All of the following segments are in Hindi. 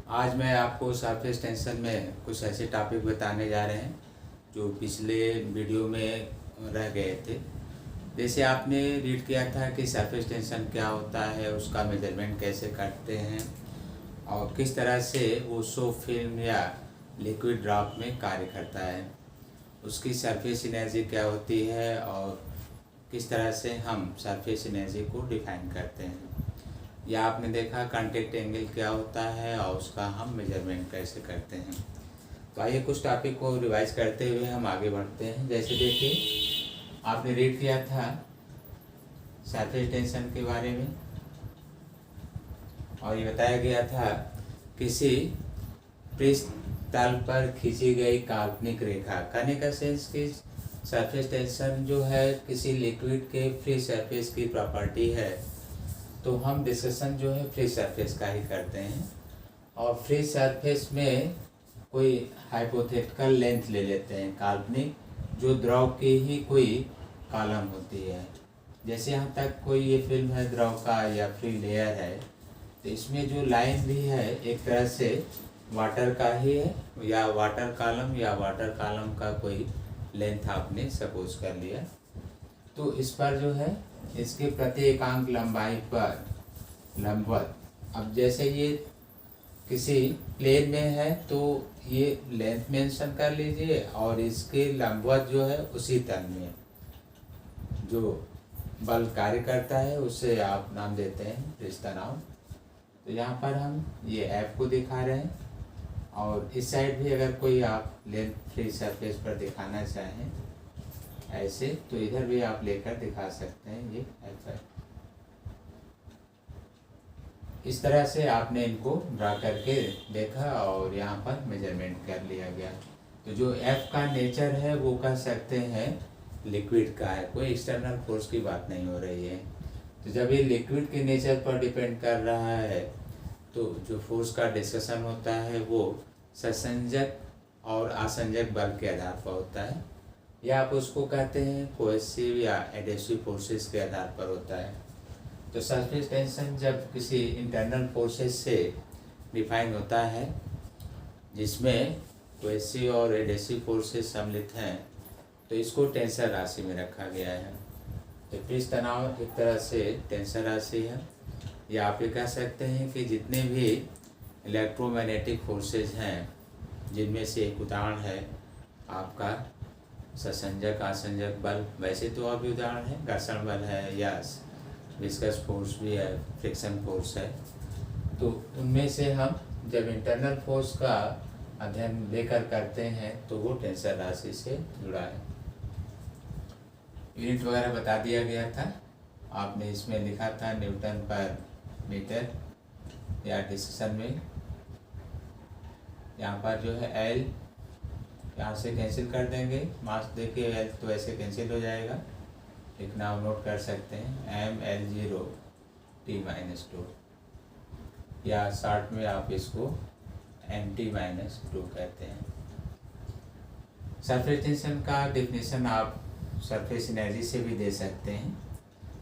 आज मैं आपको सरफेस टेंशन में कुछ ऐसे टॉपिक बताने जा रहे हैं जो पिछले वीडियो में रह गए थे। जैसे आपने रीड किया था कि सरफेस टेंशन क्या होता है, उसका मेजरमेंट कैसे करते हैं और किस तरह से वो सोप फिल्म या लिक्विड ड्रॉप में कार्य करता है, उसकी सरफेस एनर्जी क्या होती है और किस तरह से हम सरफेस एनर्जी को डिफाइन करते हैं, या आपने देखा कांटेक्ट एंगल क्या होता है और उसका हम मेजरमेंट कैसे करते हैं। तो आइए कुछ टॉपिक को रिवाइज करते हुए हम आगे बढ़ते हैं। जैसे देखिए, आपने रीड किया था सरफेस टेंशन के बारे में और ये बताया गया था किसी पृष्ठ तल पर खींची गई काल्पनिक रेखा। कहने का सेंस कि सरफेस टेंशन जो है किसी लिक्विड के फ्री सरफेस की प्रॉपर्टी है, तो हम डिस्कशन जो है फ्री सरफेस का ही करते हैं और फ्री सरफेस में कोई हाइपोथेटिकल लेंथ ले लेते हैं काल्पनिक, जो द्रव की ही कोई कॉलम होती है। जैसे यहाँ तक कोई ये फिल्म है द्रव का या फ्री लेयर है, तो इसमें जो लाइन भी है एक तरह से वाटर का ही है, या वाटर कॉलम या वाटर कॉलम का कोई लेंथ आपने सपोज कर लिया। तो इस पर जो है इसके प्रति एकांक लंबाई पर लंबवत, अब जैसे ये किसी प्लेन में है तो ये लेंथ मेंशन कर लीजिए और इसके लंबवत जो है उसी तल में जो बल कार्य करता है उसे आप नाम देते हैं पृष्ठ तनाव। तो यहाँ पर हम ये एफ को दिखा रहे हैं और इस साइड भी अगर कोई आप लेंथ फ्री सरफेस पर दिखाना चाहें ऐसे, तो इधर भी आप लेकर दिखा सकते हैं ये एफ है। इस तरह से आपने इनको ड्रा करके देखा और यहाँ पर मेजरमेंट कर लिया गया। तो जो एफ का नेचर है वो कह सकते हैं लिक्विड का है, कोई एक्सटर्नल फोर्स की बात नहीं हो रही है। तो जब ये लिक्विड के नेचर पर डिपेंड कर रहा है तो जो फोर्स का डिस्कशन होता है वो ससंजक और आसंजक बल के आधार पर होता है, या आप उसको कहते हैं कोहेसिव या एडेसिव फोर्सेस के आधार पर होता है। तो सरफेस टेंशन जब किसी इंटरनल फोर्सेस से डिफाइन होता है जिसमें कोहेसिव और एडेसिव फोर्सेस सम्मिलित हैं, तो इसको टेंसर राशि में रखा गया है। तो पृष्ठ तनाव एक तरह से टेंसर राशि है, या आप ये कह सकते हैं कि जितने भी इलेक्ट्रोमैग्नेटिक फोर्सेस हैं जिनमें से एक उदाहरण है आपका ससंजक आसंजक बल। वैसे तो और भी उदाहरण है, घर्षण बल है या विस्कस फोर्स भी है, फ्रिक्शन फोर्स है। तो उनमें से हम जब इंटरनल फोर्स का अध्ययन लेकर करते हैं तो वो टेंसर राशि से जुड़ा है। यूनिट वगैरह बता दिया गया था, आपने इसमें लिखा था न्यूटन पर मीटर, या डिस्कशन में यहाँ पर जो है एल यहाँ से कैंसिल कर देंगे, मास देखिए एल तो ऐसे कैंसिल हो जाएगा, लिखना आप नोट कर सकते हैं mL0 T-2, या शॉर्ट में आप इसको MT-2 कहते हैं। सरफेस टेंशन का डेफिनेशन आप सरफेस एनर्जी से भी दे सकते हैं,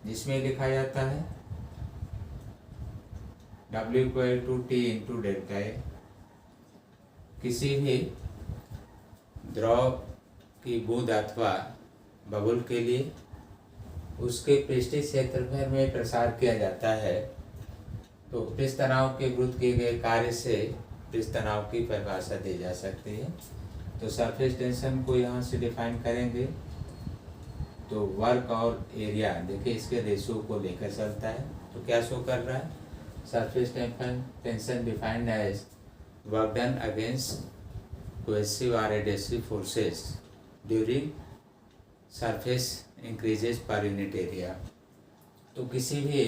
जिसमें लिखा जाता है W=T × किसी भी द्रव की बूंद अथवा बबुल के लिए उसके पृष्ठीय क्षेत्रफल में प्रसार किया जाता है, तो पृष्ठ तनाव के विरुद्ध किए गए कार्य से पृष्ठ तनाव की परिभाषा दी जा सकती है। तो सरफेस टेंशन को यहाँ से डिफाइन करेंगे तो वर्क और एरिया देखिए इसके रेशो को लेकर चलता है। तो क्या शो कर रहा है, surface tension defined as work done against cohesive और adhesive forces during surface increases per unit area. तो किसी भी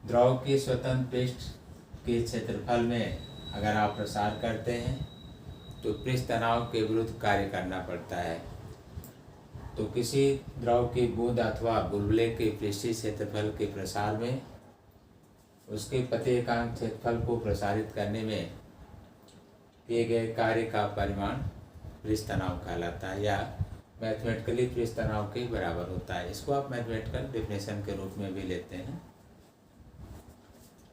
द्रव के स्वतंत्र पृष्ठ के क्षेत्रफल में अगर आप प्रसार करते हैं तो पृष्ठ तनाव के विरुद्ध कार्य करना पड़ता है। तो किसी द्रव की बूंद अथवा बुलबुले के पृष्ठीय क्षेत्रफल के प्रसार में उसके प्रति एकांक क्षेत्रफल को प्रसारित करने में किए गए कार्य का परिमाण पृष्ठ तनाव कहलाता है, या मैथमेटिकली पृष्ठ तनाव के बराबर होता है। इसको आप मैथमेटिकल डेफिनेशन के रूप में भी लेते हैं।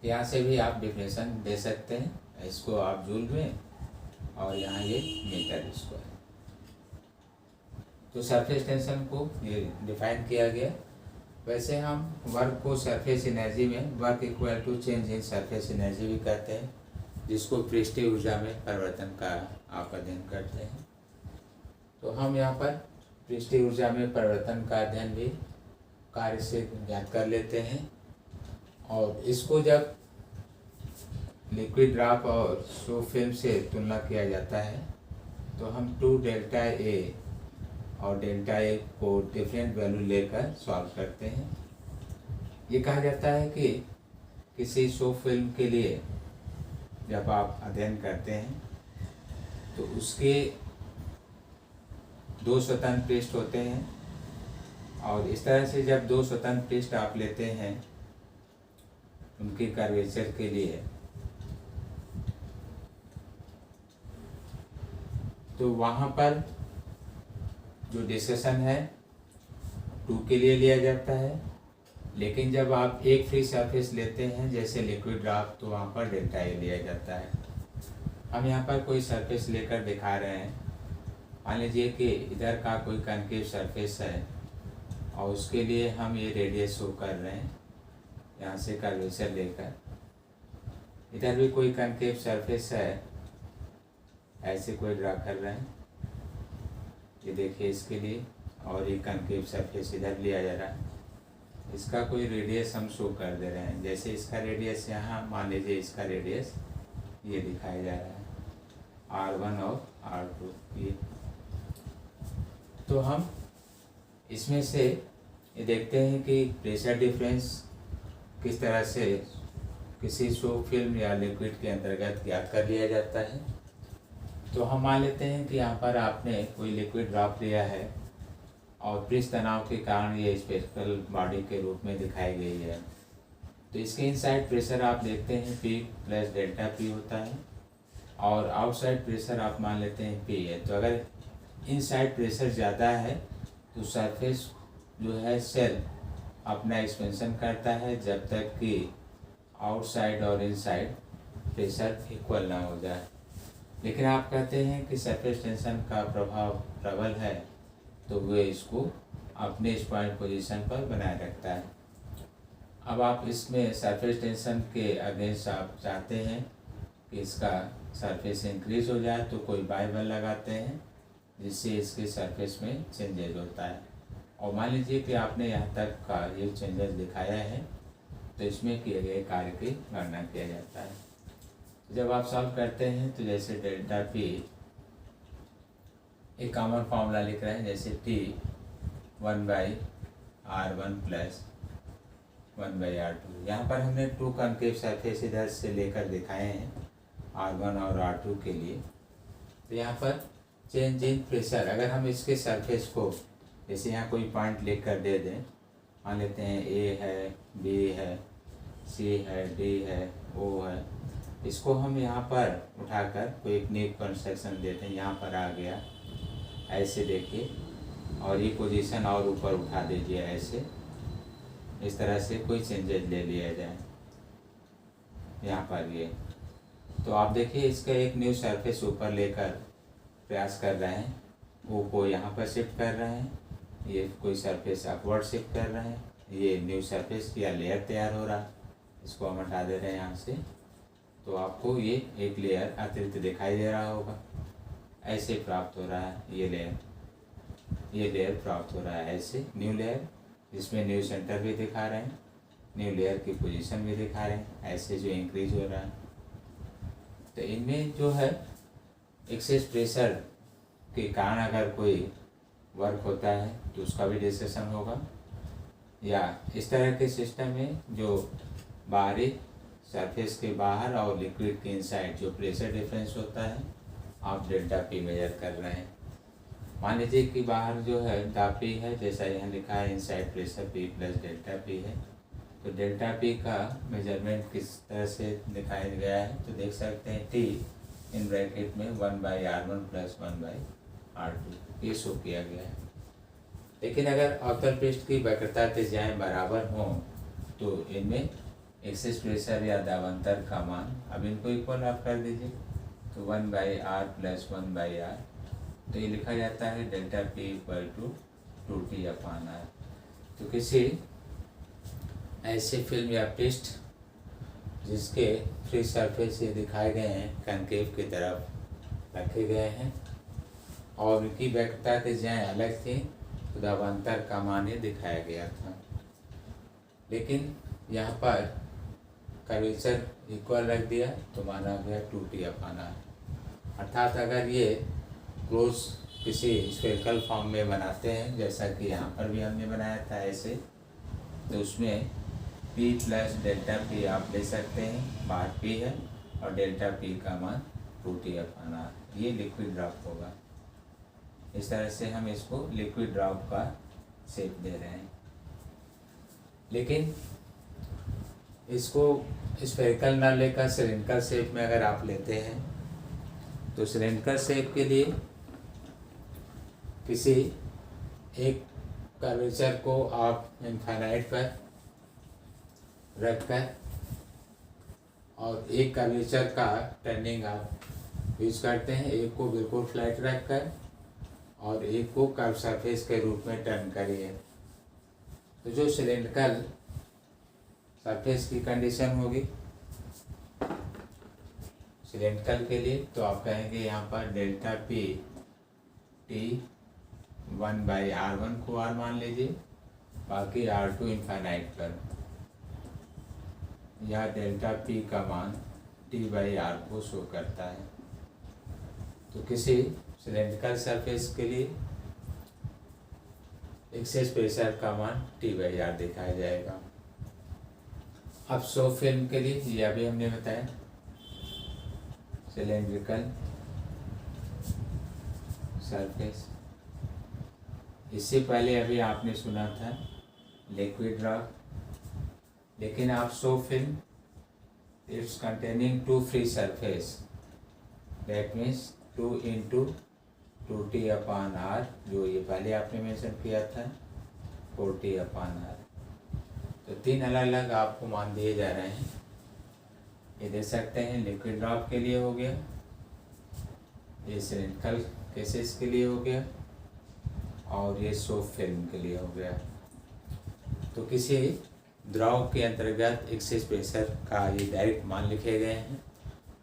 यहाँ से भी आप डिफिनेशन दे सकते हैं, इसको आप जूल में और यहाँ ये मीटर इसको है। तो सरफेस टेंशन को ये डिफाइन किया गया। वैसे हम वर्क को सरफेस एनर्जी में work equal to change in surface energy भी कहते हैं, जिसको पृष्ठीय ऊर्जा में परिवर्तन का आप अध्ययन करते हैं। तो हम यहाँ पर पृष्ठीय ऊर्जा में परिवर्तन का अध्ययन भी कार्य से ज्ञात कर लेते हैं। और इसको जब लिक्विड ड्रॉप और शो फिल्म से तुलना किया जाता है तो हम 2 डेल्टा ए और डेल्टा ए को डिफरेंट वैल्यू लेकर सॉल्व करते हैं। ये कहा जाता है कि किसी शो फिल्म के लिए जब आप अध्ययन करते हैं तो उसके 2 स्वतंत्र पृष्ठ होते हैं, और इस तरह से जब 2 स्वतंत्र पृष्ठ आप लेते हैं उनकी कर्वेचर के लिए, तो वहाँ पर जो डिस्कशन है 2 के लिए लिया जाता है। लेकिन जब आप एक फ्री सरफेस लेते हैं जैसे लिक्विड ड्रॉप, तो वहाँ पर डेल्टा ए लिया जाता है। हम यहाँ पर कोई सरफेस लेकर दिखा रहे हैं। मान लीजिए कि इधर का कोई कनकेव सरफेस है और उसके लिए हम ये रेडियस शो कर रहे हैं यहाँ से कर्वेचर लेकर। इधर भी कोई कनकेव सरफेस है, ऐसे कोई ड्रा कर रहे हैं, ये देखिए इसके लिए, और ये कनकेव सरफेस इधर लिया जा रहा है। इसका कोई रेडियस हम शो कर दे रहे हैं, जैसे इसका रेडियस यहाँ मान लीजिए इसका रेडियस ये दिखाया जा रहा है R1 और R2 ये। तो हम इसमें से ये देखते हैं कि प्रेशर डिफरेंस किस तरह से किसी शो फिल्म या लिक्विड के अंतर्गत ज्ञात कर लिया जाता है। तो हम मान लेते हैं कि यहाँ पर आपने कोई लिक्विड ड्रॉप लिया है और पृष्ठ तनाव के कारण ये स्पेरिकल बॉडी के रूप में दिखाई गई है। तो इसके इनसाइड प्रेशर आप देखते हैं P प्लस डेल्टा P होता है, और आउटसाइड प्रेशर आप मान लेते हैं P है। तो अगर इनसाइड प्रेशर ज़्यादा है तो सरफेस जो है सेल अपना एक्सपेंशन करता है जब तक कि आउटसाइड और इनसाइड प्रेशर इक्वल ना हो जाए। लेकिन आप कहते हैं कि सरफेस टेंशन का प्रभाव प्रबल है, तो वे इसको अपने इस पॉइंट पोजीशन पर बनाए रखता है। अब आप इसमें सरफेस टेंशन के अगेंस्ट आप चाहते हैं कि इसका सरफेस इंक्रीज हो जाए, तो कोई बाई बल लगाते हैं जिससे इसके सरफेस में चेंजेज होता है। और मान लीजिए कि आपने यहाँ तक का ये चेंजेस दिखाया है, तो इसमें किए गए कार्य की गणना किया जाता है। जब आप सॉल्व करते हैं तो जैसे डेल्टा P एक कॉमन फार्मूला लिख रहे हैं, जैसे T 1/R1 प्लस 1/R2। यहाँ पर हमने 2 कनकेव सरफेस इधर से लेकर दिखाए हैं R1 और R2 के लिए। तो यहाँ पर चेंज इन प्रेशर, अगर हम इसके सरफेस को जैसे यहाँ कोई पॉइंट लिख कर दे दें, मान लेते हैं A है, B है, C है, D है, O है, इसको हम यहाँ पर उठाकर कोई एक न्यू कंस्ट्रक्शन देते हैं। यहाँ पर आ गया, ऐसे देखिए, और ये पोजीशन और ऊपर उठा दीजिए ऐसे, इस तरह से कोई चेंजेज ले लिया जाए यहाँ पर ये। तो आप देखिए इसका एक न्यू सरफेस ऊपर लेकर प्रयास कर रहे हैं, O को यहाँ पर शिफ्ट कर रहे हैं, ये कोई सरफेस अपवर्ड शिफ्ट कर रहे हैं, ये न्यू सरफेस या लेयर तैयार हो रहा है, इसको हम हटा दे रहे हैं यहाँ से। तो आपको ये एक लेयर अतिरिक्त दिखाई दे रहा होगा, ऐसे प्राप्त हो रहा है ये लेयर प्राप्त हो रहा है ऐसे न्यू लेयर, जिसमें न्यू सेंटर भी दिखा रहे हैं, न्यू लेयर की पोजीशन भी दिखा रहे हैं, ऐसे जो इंक्रीज हो रहा है। तो इनमें जो है एक्सेस प्रेशर के कारण अगर कोई वर्क होता है तो उसका भी डिस्कशन होगा, या इस तरह के सिस्टम में जो बाहरी सरफेस के बाहर और लिक्विड के इनसाइड जो प्रेशर डिफरेंस होता है, आप डेल्टा P मेजर कर रहे हैं। मान लीजिए कि बाहर जो है P है, जैसा यहाँ लिखा है inside pressure P plus delta P है। तो डेल्टा P का मेजरमेंट किस तरह से दिखाया गया है, तो देख सकते हैं T इन ब्रैकेट में 1/R1 प्लस 1/R2 ये शो किया गया है। लेकिन अगर अवतल पृष्ठ की वक्रता त्रिज्याएं बराबर हों तो इनमें एक्सेस प्रेशर या दाबांतर का मान, अब इनको इक्वल आप कर दीजिए, तो 1/r प्लस 1/r, तो ये लिखा जाता है delta P equal to 2T/r। तो किसी ऐसे फिल्म या पृष्ठ जिसके फ्री सरफेस ये दिखाए गए हैं कनकेव की तरफ रखे गए हैं और उनकी वक्रता की दिशाएं अलग थी, तो दाबांतर का मान ये दिखाया गया था। लेकिन यहाँ पर कर्वेचर इक्वल रख दिया तो माना गया 2T/r, अर्थात अगर ये क्लोज किसी स्फेरिकल फॉर्म में बनाते हैं जैसा कि यहाँ पर भी हमने बनाया था ऐसे, तो उसमें P प्लस डेल्टा P आप ले सकते हैं, बाहर P है और डेल्टा P का मान 2T/r, ये लिक्विड ड्रॉप होगा। इस तरह से हम इसको लिक्विड ड्रॉप का शेप दे रहे हैं। लेकिन इसको स्फेरिकल ना लेकर सिलिंड्रिकल शेप में अगर आप लेते हैं तो सिलिंड्रिकल शेप के लिए किसी एक कर्वेचर को आप इनफाइनाइट पर रखकर और एक कर्वेचर का टर्निंग आप यूज करते हैं, एक को बिल्कुल फ्लैट रखकर और एक को कर्व सरफेस के रूप में टर्न करिए। तो जो सिलिंड्रिकल सरफेस की कंडीशन होगी सिलिंड्रिकल के लिए, तो आप कहेंगे यहाँ पर डेल्टा P T 1/r1 को r मान लीजिए, बाकी r2 इनफाइनाइट पर, या डेल्टा P का मान T/r को शो करता है। तो किसी सिलिंड्रिकल सरफेस के लिए एक्सेस प्रेशर का मान T/r दिखाया जाएगा। अब शो फिल्म के लिए यह भी हमने बताया, सिलिंड्रिकल सरफेस, इससे पहले अभी आपने सुना था लिक्विड ड्रॉप, लेकिन आप show film it's containing two free surface, that means 2 × 2T/r, जो ये पहले आपने मेंशन किया था 4T/r। तो 3 अलग अलग आपको मान दिए जा रहे हैं। ये दे सकते हैं लिक्विड ड्रॉप के लिए हो गया, ये सिलिंड्रिकल केसेस के लिए हो गया और ये शो फिल्म के लिए हो गया। तो किसी द्रव के अंतर्गत एक्सेस प्रेशर का ये डायरेक्ट मान लिखे गए हैं।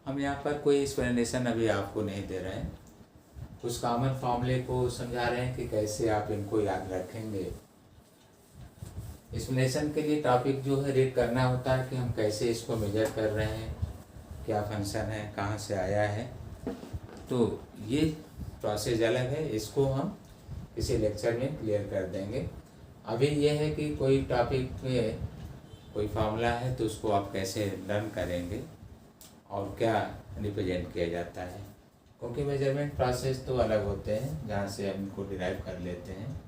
हम यहाँ पर कोई एक्सप्लेनेशन अभी आपको नहीं दे रहे हैं, कुछ कॉमन फॉर्मूले को समझा रहे हैं कि कैसे आप इनको याद रखेंगे। एक्सप्लेनेशन के लिए टॉपिक जो है रीड करना होता है कि हम कैसे इसको मेजर कर रहे हैं, क्या फंक्शन है, कहाँ से आया है। तो ये प्रोसेस अलग है, इसको हम किसी लेक्चर में क्लियर कर देंगे। अभी ये है कि कोई टॉपिक में कोई फार्मूला है तो उसको आप कैसे लर्न करेंगे और क्या रिप्रेजेंट किया जाता है, क्योंकि मेजरमेंट प्रोसेस तो अलग होते हैं जहाँ से हम इनको डिराइव कर लेते हैं,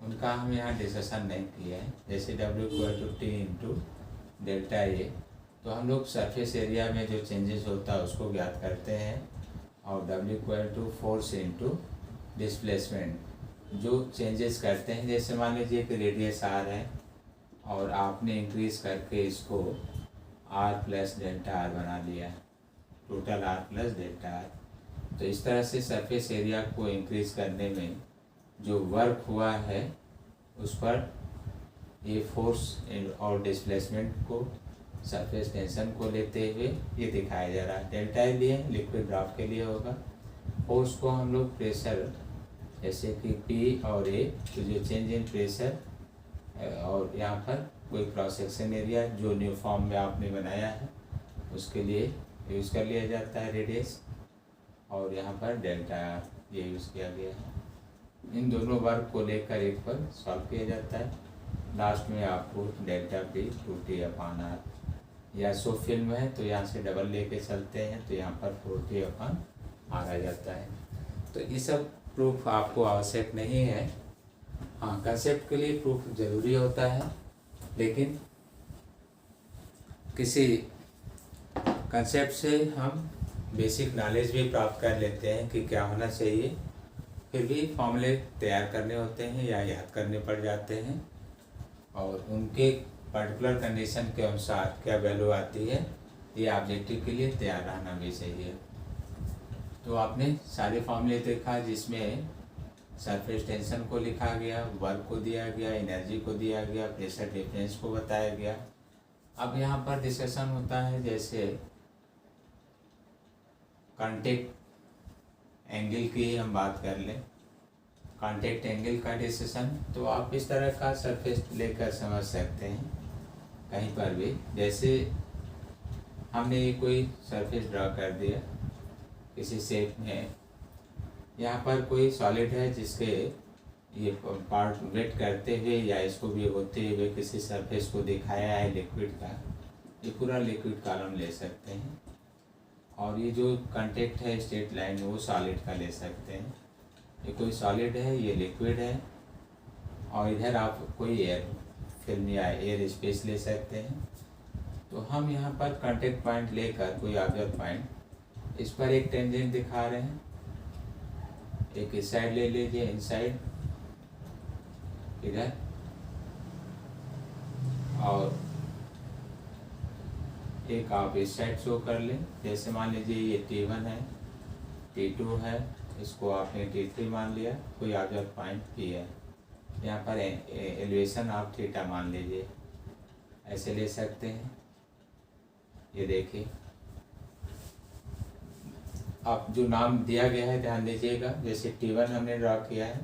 उनका हम यहाँ डिस्कशन नहीं किया है। जैसे W = T × डेल्टा A, तो हम लोग सरफेस एरिया में जो चेंजेस होता है उसको ज्ञात करते हैं, और W = फोर्स × डिस्प्लेसमेंट, जो चेंजेस करते हैं। जैसे मान लीजिए कि रेडियस r है और आपने इंक्रीज करके इसको r + डेल्टा r बना लिया, टोटल r + डेल्टा r। तो इस तरह से सरफेस एरिया को इंक्रीज करने में जो वर्क हुआ है उस पर ये फोर्स और डिस्प्लेसमेंट को, सरफेस टेंशन को लेते हुए ये दिखाया जा रहा है। डेल्टा लिए लिक्विड ड्रॉप के लिए होगा, फोर्स को हम लोग प्रेशर जैसे कि P और A, तो जो चेंज इन प्रेशर और यहाँ पर कोई क्रॉस सेक्शन एरिया जो न्यू फॉर्म में आपने बनाया है उसके लिए यूज़ कर लिया जाता है रेडियस, और यहाँ पर डेल्टा ये यूज़ किया गया है। इन दोनों वर्ग को लेकर एक पर सॉल्व किया जाता है। लास्ट में आपको डेल्टा P 2T/r, या सो फिल्म है तो यहाँ से डबल लेके चलते हैं तो यहाँ पर 4T/r आ जाता है। तो ये सब प्रूफ आपको आवश्यक नहीं है। हाँ, कंसेप्ट के लिए प्रूफ ज़रूरी होता है, लेकिन किसी कंसेप्ट से हम बेसिक नॉलेज भी प्राप्त कर लेते हैं कि क्या होना चाहिए, फिर भी फॉर्मूले तैयार करने होते हैं या याद करने पड़ जाते हैं, और उनके पर्टिकुलर कंडीशन के अनुसार क्या वैल्यू आती है, ये ऑब्जेक्टिव के लिए तैयार रहना भी चाहिए। तो आपने सारे फॉर्मूले देखा जिसमें सरफेस टेंशन को लिखा गया, वर्क को दिया गया, एनर्जी को दिया गया, प्रेशर डिफरेंस को बताया गया। अब यहाँ पर डिस्कशन होता है जैसे कॉन्टेक्ट एंगल की हम बात कर लें, कॉन्टेक्ट एंगल का डिस्कशन, तो आप इस तरह का सरफेस लेकर समझ सकते हैं कहीं पर भी। जैसे हमने ये कोई सरफेस ड्रा कर दिया किसी शेप में, यहाँ पर कोई सॉलिड है जिसके ये पार्ट वेट करते हुए या इसको भी होते हुए किसी सरफेस को दिखाया है लिक्विड का, ये पूरा लिक्विड कॉलम ले सकते हैं। और ये जो कांटेक्ट है स्ट्रेट लाइन वो सॉलिड का ले सकते हैं। ये कोई सॉलिड है, ये लिक्विड है, और इधर आप कोई एयर फिल्म या एयर स्पेस ले सकते हैं। तो हम यहाँ पर कांटेक्ट पॉइंट लेकर कोई ऑब्जर्व पॉइंट, इस पर एक टेंजेंट दिखा रहे हैं, एक इस साइड ले लीजिए, इन साइड इधर, और एक आप इस साइड शो कर लें। जैसे मान लीजिए ये T1 है, T2 है, इसको आपने T3 मान लिया, कोई ऑब्जर्व पॉइंट P है। यहाँ पर एलिवेशन आप थीटा मान लीजिए, ऐसे ले सकते हैं। ये देखिए आप जो नाम दिया गया है ध्यान दीजिएगा। जैसे T1 हमने ड्रा किया है,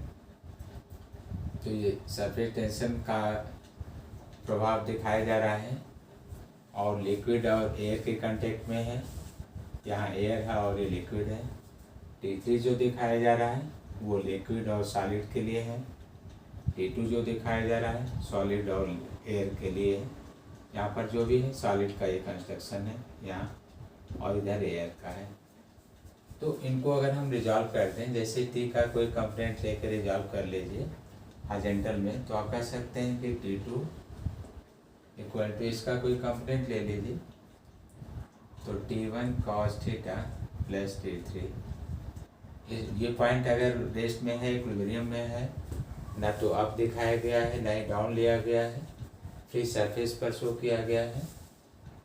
तो ये सरफेस टेंशन का प्रभाव दिखाया जा रहा है, और लिक्विड और एयर के कांटेक्ट में है, यहाँ एयर है और ये लिक्विड है। T3 जो दिखाया जा रहा है वो लिक्विड और सॉलिड के लिए है। T2 जो दिखाया जा रहा है सॉलिड और एयर के लिए है। यहाँ पर जो भी है सॉलिड का ये कंस्ट्रक्शन है यहाँ, और इधर एयर का है। तो इनको अगर हम रिजॉल्व करते हैं, जैसे T का कोई कंपोनेंट लेकर रिजॉल्व कर लीजिए हॉरिजॉन्टल में, तो आप कह सकते हैं कि T2 इक्वल टू इसका कोई कंपोनेंट ले लीजिए, तो T1 cos theta plus T3। ये पॉइंट अगर रेस्ट में है, इक्विलिब्रियम में है, ना तो अप दिखाया गया है ना ही डाउन लिया गया है, फ्री सरफेस पर शो किया गया है।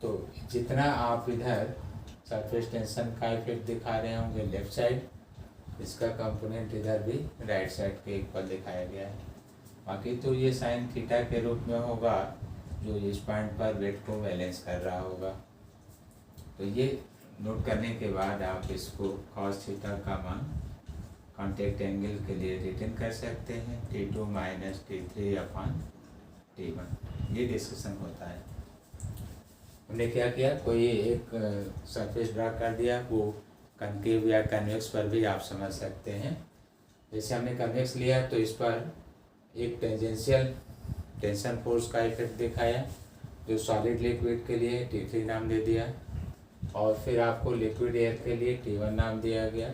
तो जितना आप इधर सरफेस टेंशन का इफेक्ट दिखा रहे होंगे लेफ्ट साइड, इसका कंपोनेंट इधर भी राइट साइड के इक्वल दिखाया गया है। बाकी तो ये साइन थीटा के रूप में होगा जो इस पॉइंट पर वेट को बैलेंस कर रहा होगा। तो ये नोट करने के बाद आप इसको cos थीटा का मान कॉन्टेक्ट एंगल के लिए रिटर्न कर सकते हैं, T2 minus T3 upon T1। ये डिस्कशन होता है। हमने क्या किया, कोई एक सरफेस ड्रा कर दिया, वो कनकेव या कन्वेक्स पर भी आप समझ सकते हैं। जैसे हमने कन्वेक्स लिया तो इस पर एक टेंजेंशियल टेंशन फोर्स का इफेक्ट दिखाया, जो सॉलिड लिक्विड के लिए T3 नाम दे दिया, और फिर आपको लिक्विड एयर के लिए T1 नाम दिया गया,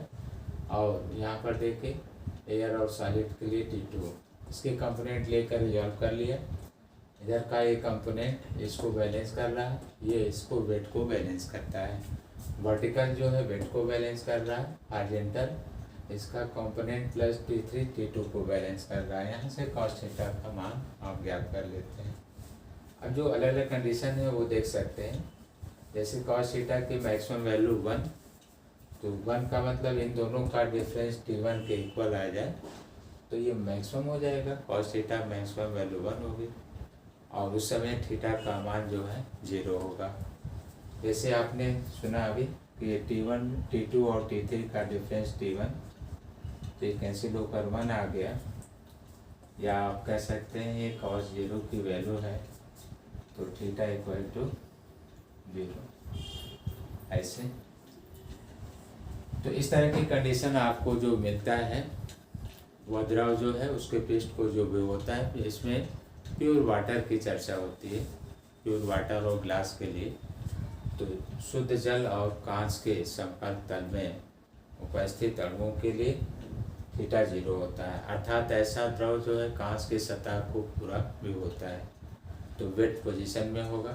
और यहाँ पर देखिए एयर और सॉलिड के लिए T2। इसके कंपोनेंट लेकर रिजॉल्व कर लिया। इधर का ये कंपोनेंट इसको बैलेंस कर रहा है, ये इसको वेट को बैलेंस करता है। वर्टिकल जो है वेट को बैलेंस कर रहा है, हॉरिजॉन्टल इसका कंपोनेंट प्लस T3 T2 को बैलेंस कर रहा है। यहाँ से cos थीटा का मान आप ज्ञात कर लेते हैं। अब जो अलग अलग कंडीशन है वो देख सकते हैं। जैसे cos थीटा की मैक्सिमम वैल्यू 1, तो 1 का मतलब इन दोनों का डिफरेंस T1 के इक्वल आ जाए तो ये मैक्सिमम हो जाएगा। cos थीटा मैक्सिमम वैल्यू 1 होगी, और उस समय थीटा का मान जो है 0 होगा। जैसे आपने सुना अभी कि T1 T2 और T3 का डिफरेंस T1, तो ये कैंसिल होकर 1 आ गया, या आप कह सकते हैं ये cos 0 की वैल्यू है, तो थीटा इक्वल टू 0 ऐसे। तो इस तरह की कंडीशन आपको जो मिलता है, वह द्रव जो है उसके पृष्ठ को जो भी होता है, इसमें प्योर वाटर की चर्चा होती है। प्योर वाटर और ग्लास के लिए तो शुद्ध जल और कांच के संपर्क तल में उपस्थित अणुओं के लिए थीटा 0 होता है, अर्थात ऐसा द्रव जो है कांच की सतह को पूरा भी होता है, तो वेट पोजीशन में होगा,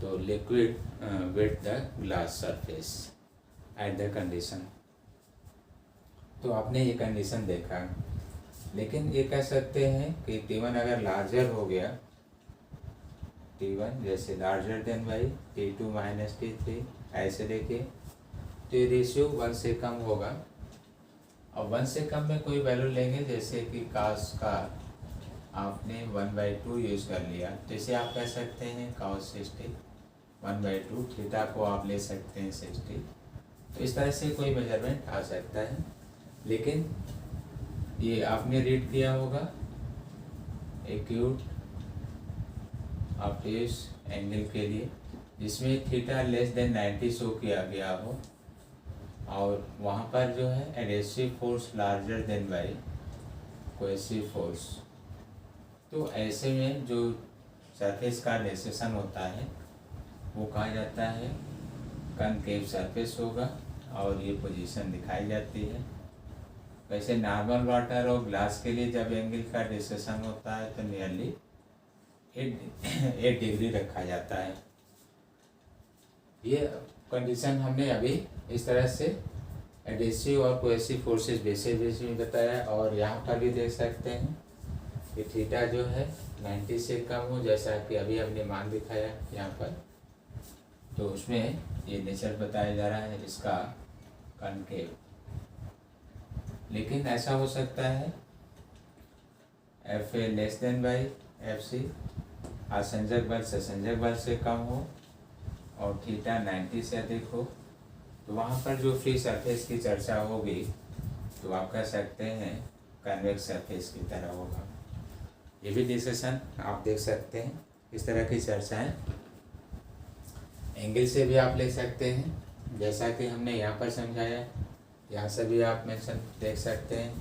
तो liquid wet the glass surface at the condition. तो आपने ये कंडीशन देखा, लेकिन ये कह सकते हैं कि T1 अगर लार्जर हो गया T1 जैसे larger than by T2 minus T3 ऐसे देखिए। तो ये रेशियो 1 से कम होगा। अब 1 से कम में कोई वैल्यू लेंगे, जैसे कि कास का आपने 1/2 यूज़ कर लिया, तो इसे आप कह सकते हैं cos 60 1/2। थीटा को आप ले सकते हैं 60। तो इस तरह से कोई मेजरमेंट आ सकता है। लेकिन ये आपने रीड किया होगा एक्यूट ऑब्ट्यूस एंगल के लिए, जिसमें थीटा लेस देन 90 शो किया गया हो और वहाँ पर जो है adhesive force larger than by cohesive force. तो ऐसे में जो सरफेस का डेसेशन होता है वो कहा जाता है कनकेव सरफेस होगा और ये पोजीशन दिखाई जाती है। वैसे नॉर्मल वाटर और ग्लास के लिए जब एंगल का डेसेशन होता है तो नियरली 8 डिग्री रखा जाता है। ये कंडीशन हमने अभी इस तरह से एडहेसिव और कोहेसिव फोर्सेस बेसिस में बताया। और यहाँ पर भी देख सकते हैं कि थीटा जो है 90 से कम हो, जैसा कि अभी हमने मान दिखाया यहाँ पर। तो उसमें ये नेचर बताया जा रहा है इसका कनकेव। लेकिन ऐसा हो सकता है F A less than by F C, आसंजक बल ससंजक बल से कम हो और थीटा 90 से अधिक हो, तो वहाँ पर जो फ्री सरफेस की चर्चा होगी तो आप कह सकते हैं कन्वेक्स सरफेस की तरह होगा। ये भी डिस्कशन आप देख सकते हैं। इस तरह की चर्चाएं एंगल से भी आप ले सकते हैं, जैसा कि हमने यहाँ पर समझाया। यहाँ से भी आप मेंशन देख सकते हैं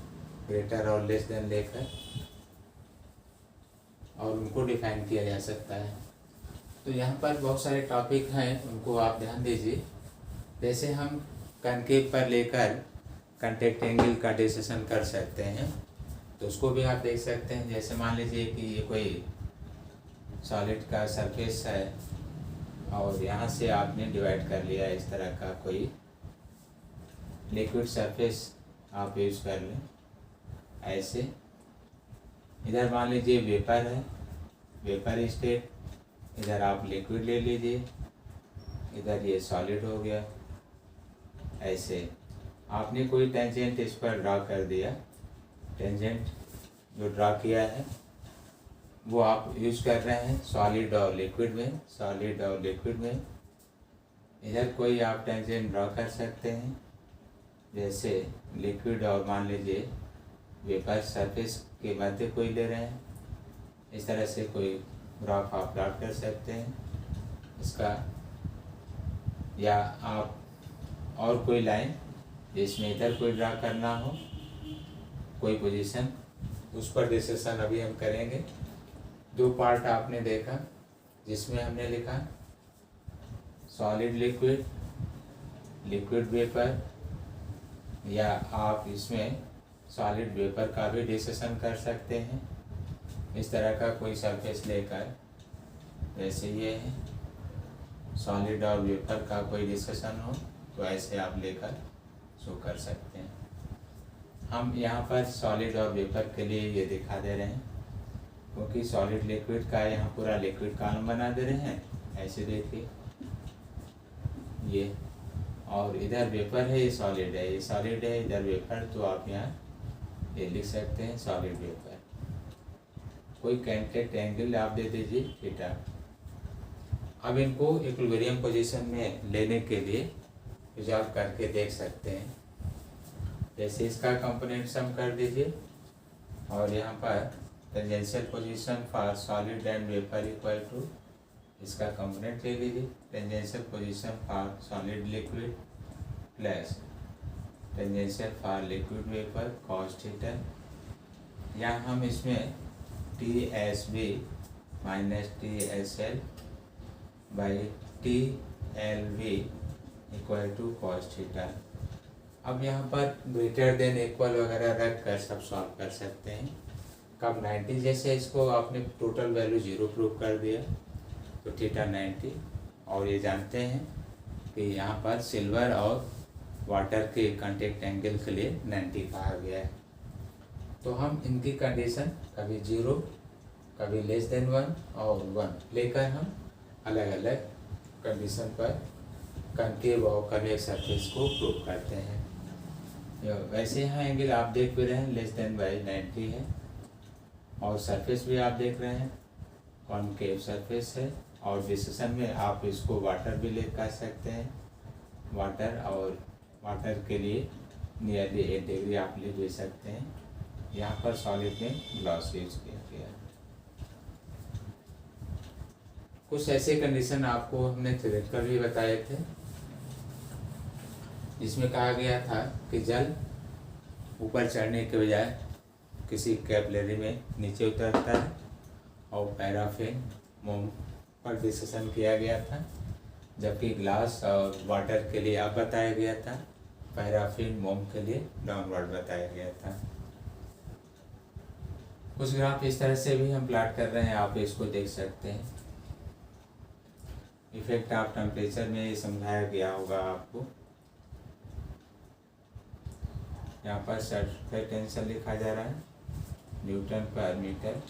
ग्रेटर और लेस देन लेकर, और उनको डिफाइन किया जा सकता है। तो यहाँ पर बहुत सारे टॉपिक हैं, उनको आप ध्यान दीजिए। जैसे हम कनकेव पर लेकर कॉन्टैक्ट एंगल का डिस्कशन कर सकते हैं, तो उसको भी आप देख सकते हैं। जैसे मान लीजिए कि ये कोई सॉलिड का सरफेस है और यहाँ से आपने डिवाइड कर लिया इस तरह का कोई लिक्विड सरफेस आप यूज़ कर लें ऐसे। इधर मान लीजिए वेपर है, वेपर स्टेट, इधर आप लिक्विड ले लीजिए, इधर ये सॉलिड हो गया। ऐसे आपने कोई टेंजेंट इस पर ड्रा कर दिया, टेंजेंट जो ड्रा किया है वो आप यूज़ कर रहे हैं सॉलिड और लिक्विड में, सॉलिड और लिक्विड में। इधर कोई आप टेंजेंट ड्रा कर सकते हैं, जैसे लिक्विड और मान लीजिए वेपर सरफेस के मध्य कोई ले रहे हैं। इस तरह से कोई ग्राफ आप प्लॉट कर सकते हैं इसका, या आप और कोई लाइन जिसमें इधर कोई ड्रा करना हो कोई पोजीशन, उस पर डिस्कशन अभी हम करेंगे। 2 पार्ट आपने देखा जिसमें हमने लिखा सॉलिड लिक्विड, लिक्विड वेपर, या आप इसमें सॉलिड वेपर का भी डिस्कशन कर सकते हैं। इस तरह का कोई सरफेस लेकर, जैसे ये है सॉलिड और वेपर का कोई डिस्कशन हो तो ऐसे आप लेकर शो कर सकते हैं। हम यहाँ पर सॉलिड और वेपर के लिए ये दिखा दे रहे हैं, क्योंकि सॉलिड लिक्विड का यहाँ पूरा लिक्विड कॉलम बना दे रहे हैं। ऐसे देखिए ये, और इधर वेपर है, ये सॉलिड है, ये सॉलिड है, इधर वेपर, तो आप यहाँ ये लिख सकते हैं सॉलिड वेपर। कोई कॉन्टैक्ट एंगल आप दे दीजिए थीटा। अब इनको इक्विलिब्रियम पोजीशन में लेने के लिए रिजॉल्व करके देख सकते हैं। जैसे इसका कंपोनेंट सम कर दीजिए और यहाँ पर tangential position for solid and vapour equal to, इसका कंपोनेंट ले लीजिए tangential position for solid liquid plus tangential for liquid vapour cos theta, या हम इसमें T S B minus T S L by T L V equal to cos theta. अब यहाँ पर ग्रेटर देन इक्वल वगैरह रख कर सब सॉल्व कर सकते हैं। कब 90, जैसे इसको आपने टोटल वैल्यू 0 प्रूव कर दिया तो थीटा 90, और ये जानते हैं कि यहाँ पर सिल्वर और वाटर के कॉन्टैक्ट एंगल के लिए 90 कहा गया है। तो हम इनकी कंडीशन कभी 0, कभी लेस देन 1 और 1 लेकर हम अलग अलग कंडीशन पर कनकेव और कन्वेक्स सरफेस को प्रूव करते हैं। वैसे यहाँ एंगल आप देख भी रहे हैं लेस देन बाई 90 है, और सरफेस भी आप देख रहे हैं कॉनकेव सरफेस है, और डिस्कशन में आप इसको वाटर भी ले कर सकते हैं, वाटर, और वाटर के लिए नियरली 8 डिग्री आप ले भी सकते हैं। यहाँ पर सॉलिड में ग्लास यूज किया गया है। कुछ ऐसे कंडीशन आपको हमने थ्योरेटिकल भी बताए थे, जिसमें कहा गया था कि जल ऊपर चढ़ने के बजाय किसी कैपिलरी में नीचे उतरता है, और पैराफिन मोम पर डिस्कशन किया गया था, जबकि ग्लास और वाटर के लिए अब बताया गया था, पैराफिन मोम के लिए डाउनवर्ड बताया गया था। कुछ ग्राफ इस तरह से भी हम प्लाट कर रहे हैं, आप इसको देख सकते हैं। इफेक्ट ऑफ टेम्परेचर में समझाया गया होगा आपको। यहाँ पर सरफेस टेंशन लिखा जा रहा है न्यूटन पर मीटर